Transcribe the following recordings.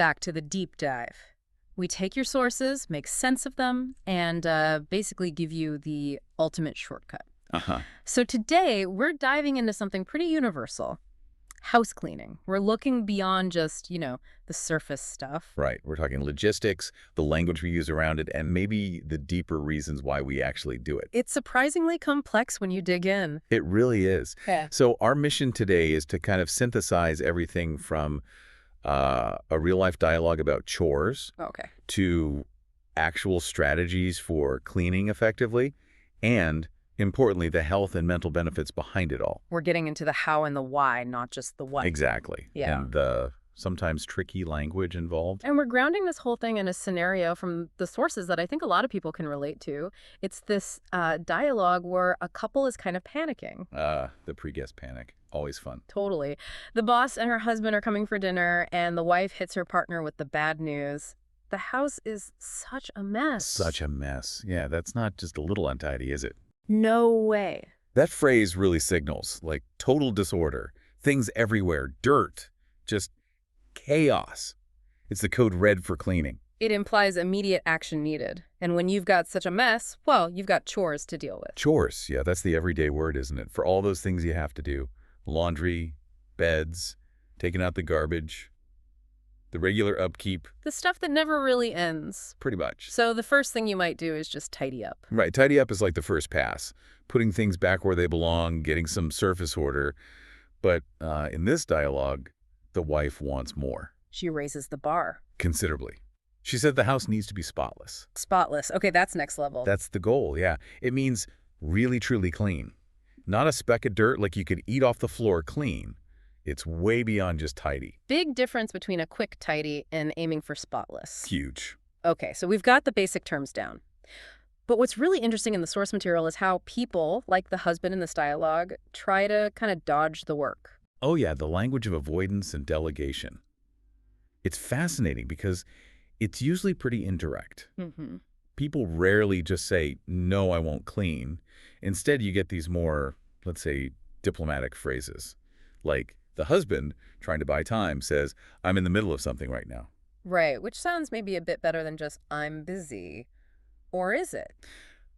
back to the deep dive. We take your sources, make sense of them, and basically give you the ultimate shortcut. Uh-huh. So today, we're diving into something pretty universal. House cleaning. We're looking beyond just, the surface stuff. Right. We're talking logistics, the language we use around it, and maybe the deeper reasons why we actually do it. It's surprisingly complex when you dig in. It really is. Yeah. So our mission today is to kind of synthesize everything from a real-life dialogue about chores Okay. to actual strategies for cleaning effectively, and, importantly, the health and mental benefits behind it all. We're getting into the how and the why, not just the what. Exactly. Yeah. And the sometimes tricky language involved. And we're grounding this whole thing in a scenario from the sources that I think a lot of people can relate to. It's this dialogue where a couple is kind of panicking. The pre-guest panic. Always fun. Totally. The boss and her husband are coming for dinner, and the wife hits her partner with the bad news. The house is such a mess. Such a mess. Yeah, that's not just a little untidy, is it? No way. That phrase really signals, like, total disorder. Things everywhere. Dirt. Just chaos. It's the code red for cleaning. It implies immediate action needed. And when you've got such a mess, well, you've got chores to deal with. Chores. Yeah, that's the everyday word, isn't it? For all those things you have to do. Laundry, beds, taking out the garbage, the regular upkeep. The stuff that never really ends. Pretty much. So the first thing you might do is just tidy up. Right. Tidy up is like the first pass. Putting things back where they belong, getting some surface order. But in this dialogue, the wife wants more. She raises the bar. Considerably. She said the house needs to be spotless. Spotless. Okay, that's next level. That's the goal, yeah. It means really, truly clean. Not a speck of dirt like you could eat off the floor clean. It's way beyond just tidy. Big difference between a quick tidy and aiming for spotless. Huge. Okay, so we've got the basic terms down. But what's really interesting in the source material is how people, like the husband in this dialogue, try to kind of dodge the work. Oh yeah, the language of avoidance and delegation. It's fascinating because it's usually pretty indirect. Mm-hmm. People rarely just say, no, I won't clean. Instead, you get these more, let's say, diplomatic phrases. Like the husband, trying to buy time, says, I'm in the middle of something right now. Right, which sounds maybe a bit better than just, I'm busy. Or is it?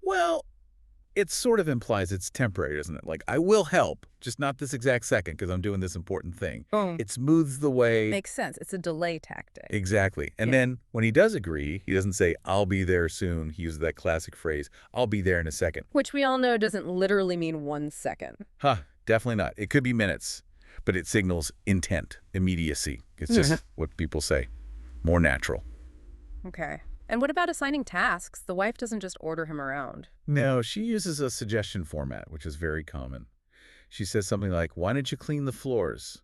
Well, it sort of implies it's temporary, doesn't it? Like, I will help, just not this exact second because I'm doing this important thing. Boom. It smooths the way. Makes sense. It's a delay tactic. Exactly. And Yeah. then when he does agree, he doesn't say, I'll be there soon. He uses that classic phrase, I'll be there in a second. Which we all know doesn't literally mean 1 second. Definitely not. It could be minutes, but it signals intent, immediacy. It's just what people say. More natural. Okay. And what about assigning tasks? The wife doesn't just order him around. No, she uses a suggestion format, which is very common. She says something like, why don't you clean the floors?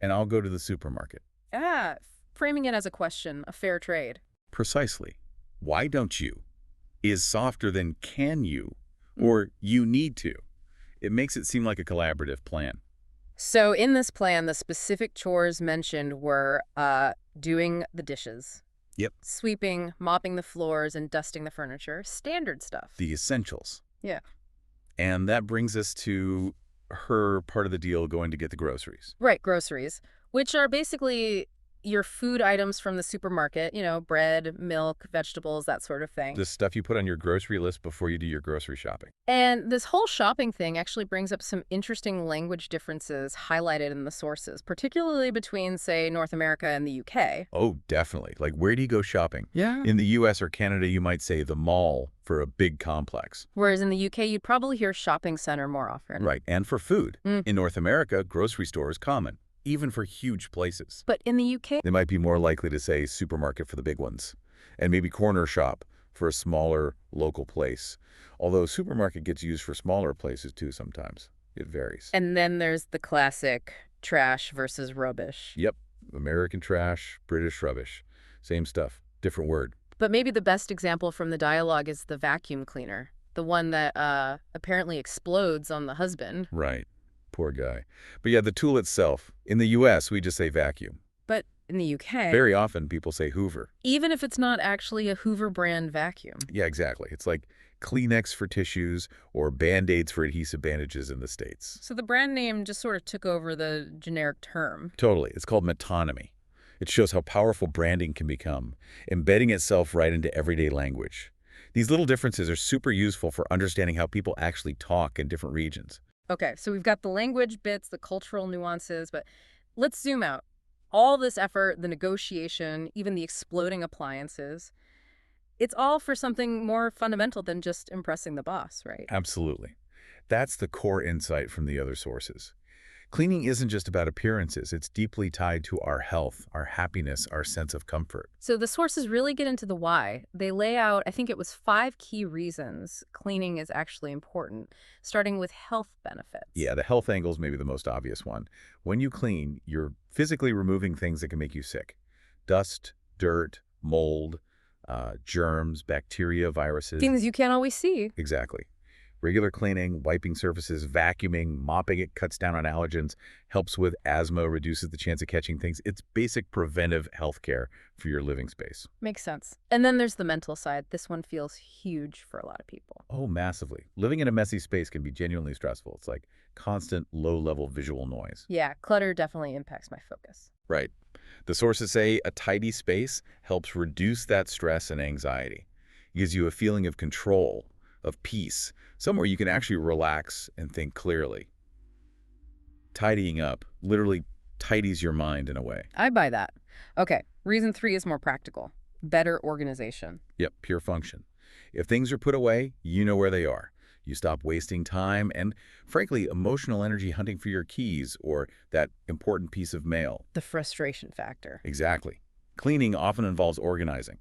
And I'll go to the supermarket. Ah, framing it as a question, a fair trade. Precisely. Why don't you is softer than can you or you need to. It makes it seem like a collaborative plan. So in this plan, the specific chores mentioned were doing the dishes. Yep. Sweeping, mopping the floors, and dusting the furniture. Standard stuff. The essentials. Yeah. And that brings us to her part of the deal, going to get the groceries. Right, groceries, which are basically your food items from the supermarket, bread, milk, vegetables, that sort of thing. The stuff you put on your grocery list before you do your grocery shopping. And this whole shopping thing actually brings up some interesting language differences highlighted in the sources, particularly between, say, North America and the UK. Oh, definitely. Like, where do you go shopping? Yeah. In the US or Canada, you might say the mall for a big complex. Whereas in the UK, you'd probably hear shopping center more often. Right. And for food. Mm. In North America, grocery store is common, even for huge places. But in the UK, They might be more likely to say supermarket for the big ones, and maybe corner shop for a smaller local place. Although supermarket gets used for smaller places too sometimes. It varies. and then there's the classic trash versus rubbish. Yep. American trash, British rubbish. Same stuff, different word. But maybe the best example from the dialogue is the vacuum cleaner, the one that apparently explodes on the husband. Right. Poor guy. But yeah, the tool itself. In the US, we just say vacuum. But in the UK, Very often people say Hoover. even if it's not actually a Hoover brand vacuum. Yeah, exactly. It's like Kleenex for tissues or Band-Aids for adhesive bandages in the States. So the brand name just sort of took over the generic term. Totally. It's called metonymy. It shows how powerful branding can become, embedding itself right into everyday language. These little differences are super useful for understanding how people actually talk in different regions. Okay, so we've got the language bits, the cultural nuances, but let's zoom out. All this effort, the negotiation, even the exploding appliances, it's all for something more fundamental than just impressing the boss, right? Absolutely. That's the core insight from the other sources. Cleaning isn't just about appearances. It's deeply tied to our health, our happiness, our sense of comfort. So the sources really get into the why. They lay out, I think it was 5 key reasons cleaning is actually important, starting with health benefits. Yeah, the health angle is maybe the most obvious one. When you clean, you're physically removing things that can make you sick. Dust, dirt, mold, germs, bacteria, viruses. Things you can't always see. Exactly. Regular cleaning, wiping surfaces, vacuuming, mopping it cuts down on allergens, helps with asthma, reduces the chance of catching things. It's basic preventive health care for your living space. Makes sense. And then there's the mental side. This one feels huge for a lot of people. Oh, massively. Living in a messy space can be genuinely stressful. It's like constant low-level visual noise. Yeah, clutter definitely impacts my focus. Right. The sources say a tidy space helps reduce that stress and anxiety. It gives you a feeling of control, of peace, somewhere you can actually relax and think clearly. Tidying up literally tidies your mind in a way. I buy that. Okay, reason 3 is more practical. Better organization. Yep, pure function. If things are put away, you know where they are. You stop wasting time and, frankly, emotional energy hunting for your keys or that important piece of mail. The frustration factor. Exactly. Cleaning often involves organizing,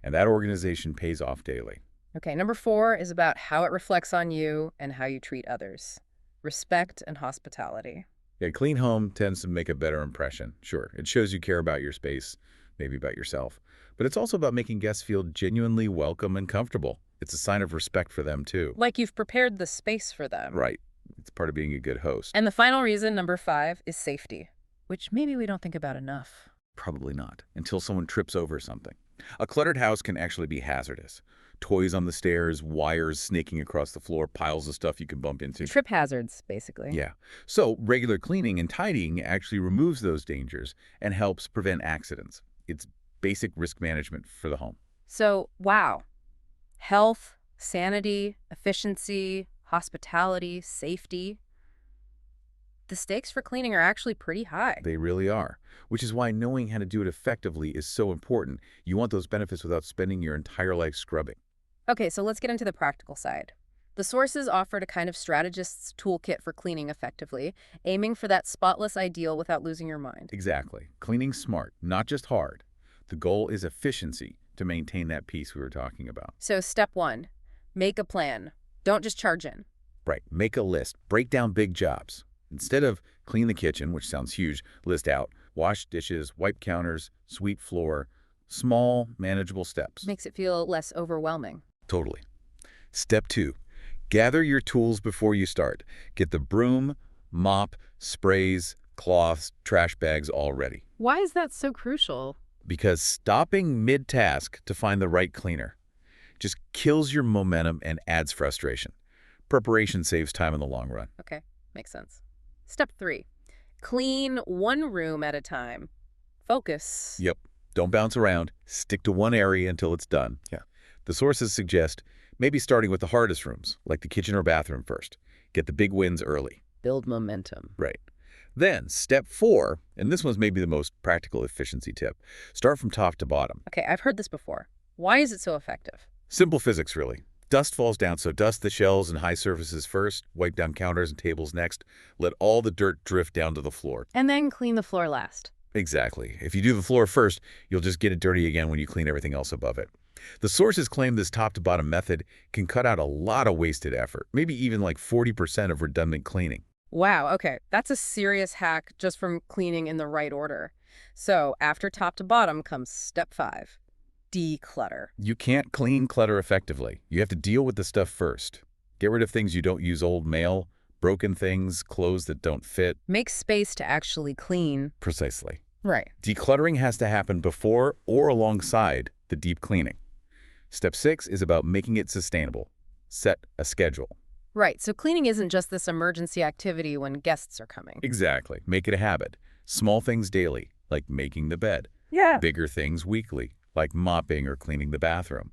and that organization pays off daily. Okay, number 4 is about how it reflects on you and how you treat others. Respect and hospitality. A clean home tends to make a better impression. Sure, it shows you care about your space, maybe about yourself. But it's also about making guests feel genuinely welcome and comfortable. It's a sign of respect for them, too. Like you've prepared the space for them. Right. It's part of being a good host. And the final reason, number 5, is safety, which maybe we don't think about enough. Probably not, until someone trips over something. A cluttered house can actually be hazardous. Toys on the stairs, wires snaking across the floor, piles of stuff you can bump into. Trip hazards, basically. Yeah. So regular cleaning and tidying actually removes those dangers and helps prevent accidents. It's basic risk management for the home. So, wow. Health, sanity, efficiency, hospitality, safety. The stakes for cleaning are actually pretty high. They really are, which is why knowing how to do it effectively is so important. You want those benefits without spending your entire life scrubbing. Okay, so let's get into the practical side. The sources offered a kind of strategist's toolkit for cleaning effectively, aiming for that spotless ideal without losing your mind. Exactly. Cleaning smart, not just hard. The goal is efficiency to maintain that peace we were talking about. So step 1, make a plan. Don't just charge in. Right. Make a list. Break down big jobs. Instead of clean the kitchen, which sounds huge, list out wash dishes, wipe counters, sweep floor, small, manageable steps. Makes it feel less overwhelming. Totally. Step 2, gather your tools before you start. Get the broom, mop, sprays, cloths, trash bags all ready. Why is that so crucial? Because stopping mid-task to find the right cleaner just kills your momentum and adds frustration. Preparation saves time in the long run. Okay, makes sense. Step 3, clean one room at a time. Focus. Yep. Don't bounce around. Stick to one area until it's done. Yeah. The sources suggest maybe starting with the hardest rooms, like the kitchen or bathroom first. Get the big wins early. Build momentum. Right. Then, step 4, and this one's maybe the most practical efficiency tip, start from top to bottom. Okay, I've heard this before. Why is it so effective? Simple physics, really. Dust falls down, so dust the shelves and high surfaces first, wipe down counters and tables next, let all the dirt drift down to the floor. And then clean the floor last. Exactly. If you do the floor first, you'll just get it dirty again when you clean everything else above it. The sources claim this top-to-bottom method can cut out a lot of wasted effort, maybe even like 40% of redundant cleaning. Wow, okay. That's a serious hack just from cleaning in the right order. So after top to bottom comes step 5, declutter. You can't clean clutter effectively. You have to deal with the stuff first. Get rid of things you don't use, old mail, broken things, clothes that don't fit. Make space to actually clean. Precisely. Right. Decluttering has to happen before or alongside the deep cleaning. Step 6 is about making it sustainable. Set a schedule. Right, so cleaning isn't just this emergency activity when guests are coming. Exactly. Make it a habit. Small things daily, like making the bed. Yeah. Bigger things weekly, like mopping or cleaning the bathroom.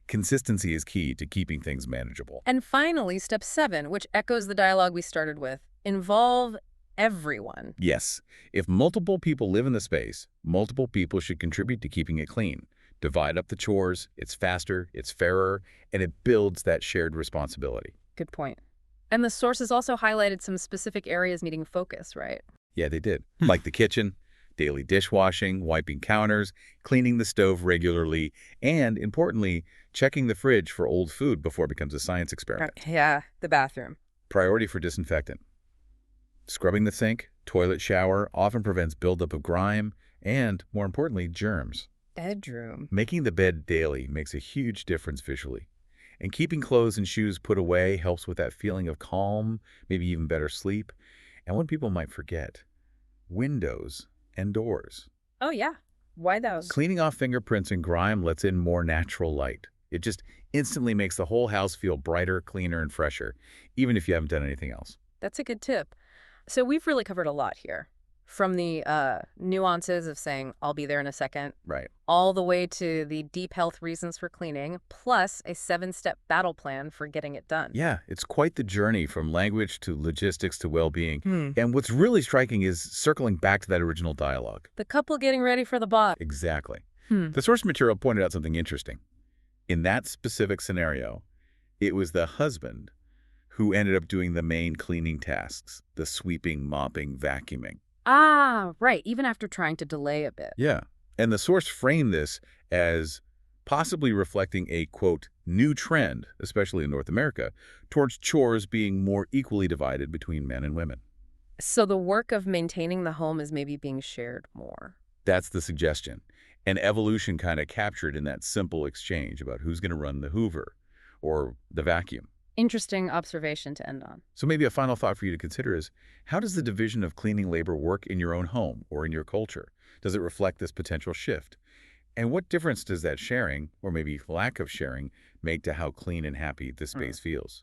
Consistency is key to keeping things manageable. And finally, step 7, which echoes the dialogue we started with, involve everyone. Yes, if multiple people live in the space, multiple people should contribute to keeping it clean. Divide up the chores, it's faster, it's fairer, and it builds that shared responsibility. Good point. And the sources also highlighted some specific areas needing focus, right? Yeah, they did. Like the kitchen, daily dishwashing, wiping counters, cleaning the stove regularly, and, importantly, checking the fridge for old food before it becomes a science experiment. Yeah, the bathroom. Priority for disinfectant. Scrubbing the sink, toilet, shower often prevents buildup of grime and, more importantly, germs. Bedroom. Making the bed daily makes a huge difference visually. And keeping clothes and shoes put away helps with that feeling of calm, maybe even better sleep. And what people might forget, windows and doors. Oh, yeah. Why those? Cleaning off fingerprints and grime lets in more natural light. It just instantly makes the whole house feel brighter, cleaner, and fresher, even if you haven't done anything else. That's a good tip. So we've really covered a lot here. From the nuances of saying, I'll be there in a second, Right. all the way to the deep health reasons for cleaning, plus a 7-step battle plan for getting it done. Yeah, it's quite the journey from language to logistics to well-being. Hmm. And what's really striking is circling back to that original dialogue. The couple getting ready for the bot. Exactly. Hmm. The source material pointed out something interesting. In that specific scenario, it was the husband who ended up doing the main cleaning tasks, the sweeping, mopping, vacuuming. Ah, right. Even after trying to delay a bit. Yeah. And the source framed this as possibly reflecting a, quote, new trend, especially in North America, towards chores being more equally divided between men and women. So the work of maintaining the home is maybe being shared more. That's the suggestion. And evolution kind of captured in that simple exchange about who's going to run the Hoover or the vacuum. Interesting observation to end on. So maybe a final thought for you to consider is, how does the division of cleaning labor work in your own home or in your culture? Does it reflect this potential shift? And what difference does that sharing, or maybe lack of sharing, make to how clean and happy this space feels?